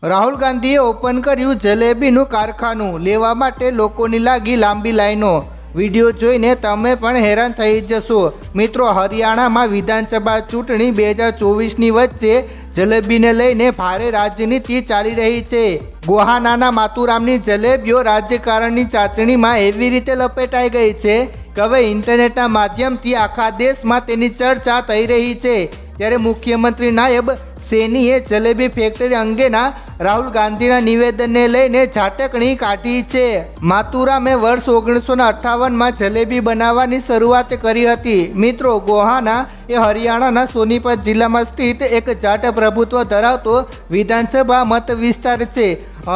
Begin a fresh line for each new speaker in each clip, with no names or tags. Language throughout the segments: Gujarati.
રાહુલ ગાંધીએ ઓપન કર્યું જલેબીનું કારખાનું, લેવા માટે લોકોની લાગી લાંબી લાઈનો। વિડીયો જોઈને તમે પણ હેરાન થઈ જશો। મિત્રો, હરિયાણામાં વિધાનસભા ચૂંટણી 2024ની વચ્ચે જલેબીને લઈને ભારે રાજનીતિ ચાલી રહી છે। ગોહાનાના માતુરામની જલેબીઓ રાજકારણની ચાચણીમાં એવી રીતે લપેટાઈ ગઈ છે કે હવે ઇન્ટરનેટના માધ્યમથી આખા દેશમાં તેની ચર્ચા થઈ રહી છે। ત્યારે મુખ્યમંત્રી નાયબ સેનીએ જલેબી ફેક્ટરી અંગેના રાહુલ ગાંધીના નિવેદનને લઈને ઝાટકણી કાઢી છે। માતુરામે વર્ષ 1958માં જલેબી બનાવવાની શરૂઆત કરી હતી। મિત્રો, ગોહાના એ હરિયાણાના સોનીપત જિલ્લામાં સ્થિત એક જાટ પ્રભુત્વ ધરાવતો વિધાનસભા મત વિસ્તાર છે।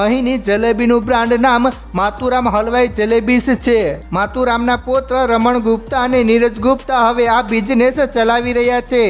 અહીંની જલેબીનું બ્રાન્ડ નામ માતુરામ હલવાઈ જલેબીસ છે। માતુરામના પુત્ર રમણ ગુપ્તા અને નીરજ ગુપ્તા હવે આ બિઝનેસ ચલાવી રહ્યા છે।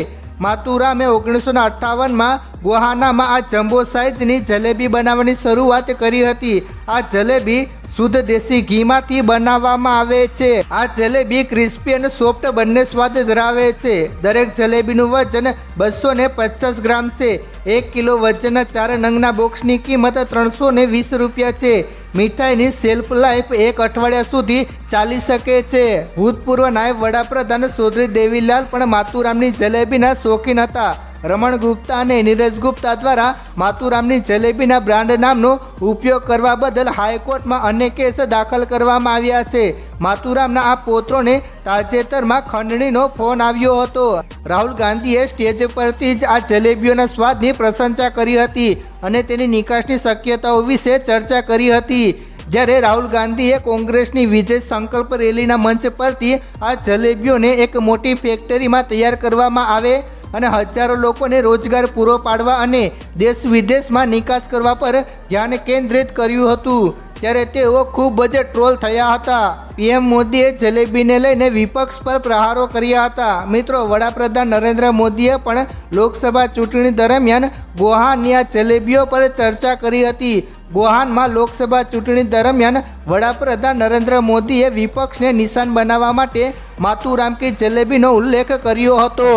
માતુરામે 1958માં ગોહાનામાં આ જમ્બો સાઇઝની જલેબી બનાવવાની શરૂઆત કરી હતી। આ જલેબી શુદ્ધ દેશી ઘીમાંથી બનાવવામાં આવે છે। આ જલેબી ક્રિસ્પી અને સોફ્ટ બંને સ્વાદ ધરાવે છે। દરેક જલેબીનું વજન 250 ગ્રામ છે। 1 કિલો વજનના 4 નંગના બોક્સની કિંમત 320 રૂપિયા છે। મીઠાઈની શેલ્ફ લાઈફ 1 અઠવાડિયા સુધી ચાલી શકે છે। ભૂતપૂર્વ નાયબ વડાપ્રધાન ચૌધરી દેવીલાલ પણ માતુરામની જલેબીના શોખીન હતા। રમણ ગુપ્તા અને નીરજ ગુપ્તા દ્વારા માતુરામની જલેબીના બ્રાન્ડ નામનો ઉપયોગ કરવા બદલ હાઈકોર્ટમાં અનેક કેસ દાખલ કરવામાં આવ્યા છે। માતુરામના આ પુત્રોને તાજેતરમાં ખંડણીનો ફોન આવ્યો હતો। રાહુલ ગાંધીએ સ્ટેજ પરથી જ આ જલેબીઓના સ્વાદની પ્રશંસા કરી હતી અને તેની નિકાસની શક્યતાઓ વિશે ચર્ચા કરી હતી। જ્યારે રાહુલ ગાંધીએ કોંગ્રેસની વિજય સંકલ્પ રેલીના મંચ પરથી આ જલેબીઓને એક મોટી ફેક્ટરીમાં તૈયાર કરવામાં આવે અને હજારો લોકોને રોજગાર પૂરો પાડવા અને દેશ વિદેશમાં નિકાસ કરવા પર ધ્યાન કેન્દ્રિત કર્યું હતું, ત્યારે તેઓ ખૂબ જ ટ્રોલ થયા હતા। પીએમ મોદીએ જલેબીને લઈને વિપક્ષ પર પ્રહારો કર્યા હતા। મિત્રો, વડાપ્રધાન નરેન્દ્ર મોદીએ પણ લોકસભા ચૂંટણી દરમિયાન ગોહાનની આ જલેબીઓ પર ચર્ચા કરી હતી। ગોહાનમાં લોકસભા ચૂંટણી દરમિયાન વડાપ્રધાન નરેન્દ્ર મોદીએ વિપક્ષને નિશાન બનાવવા માટે માતુરામ કી જલેબીનો ઉલ્લેખ કર્યો હતો।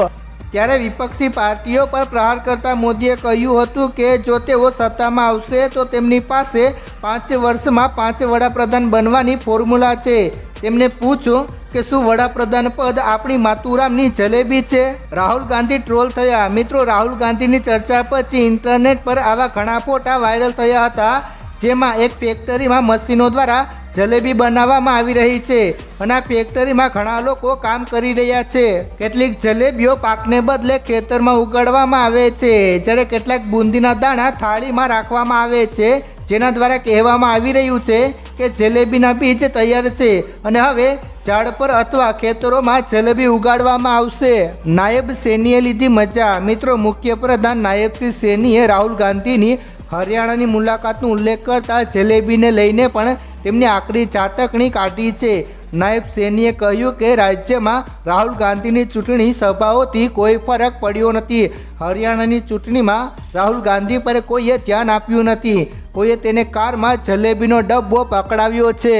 ત્યારે વિપક્ષી પાર્ટીઓ પર પ્રહાર કરતા મોદીએ કહ્યું હતું કે જો તેઓ સત્તામાં આવશે તો તેમની પાસે 5 વર્ષમાં 5 વડાપ્રધાન બનવાની ફોર્મ્યુલા છે। તેમને પૂછો કે શું વડાપ્રધાન પદ આપણી માતુરામની જલેબી છે? રાહુલ ગાંધી ટ્રોલ થયા। મિત્રો, રાહુલ ગાંધીની ચર્ચા પછી ઇન્ટરનેટ પર આવા ઘણા ફોટા વાયરલ થયા હતા, જેમાં એક ફેક્ટરીમાં મશીનો દ્વારા જલેબી બનાવવામાં આવી રહી છે અને આ ફેક્ટરીમાં ઘણા લોકો કામ કરી રહ્યા છે। કેટલીક જલેબીઓ પાકને બદલે ખેતરમાં ઉગાડવામાં આવે છે, જ્યારે કેટલાક બુંદીના દાણા થાળીમાં રાખવામાં આવે છે, જેના દ્વારા કહેવામાં આવી રહ્યું છે કે જલેબીના બીજ તૈયાર છે અને હવે ઝાડ પર અથવા ખેતરોમાં જલેબી ઉગાડવામાં આવશે। નાયબ સેનીએ લીધી મજા। મિત્રો, મુખ્યપ્રધાન નાયબ સેનીએ રાહુલ ગાંધીની હરિયાણાની મુલાકાતનો ઉલ્લેખ કરતા જલેબીને લઈને પણ તેમની આકરી ઝાટકણી કાઢી છે। નાયબ સેનીએ કહ્યું કે રાજ્યમાં રાહુલ ગાંધીની ચૂંટણી સભાઓથી કોઈ ફરક પડ્યો નથી। હરિયાણાની ચૂંટણીમાં રાહુલ ગાંધી પર કોઈએ ધ્યાન આપ્યું નથી, કોઈએ તેને કારમાં જલેબીનો ડબ્બો પકડાવ્યો છે।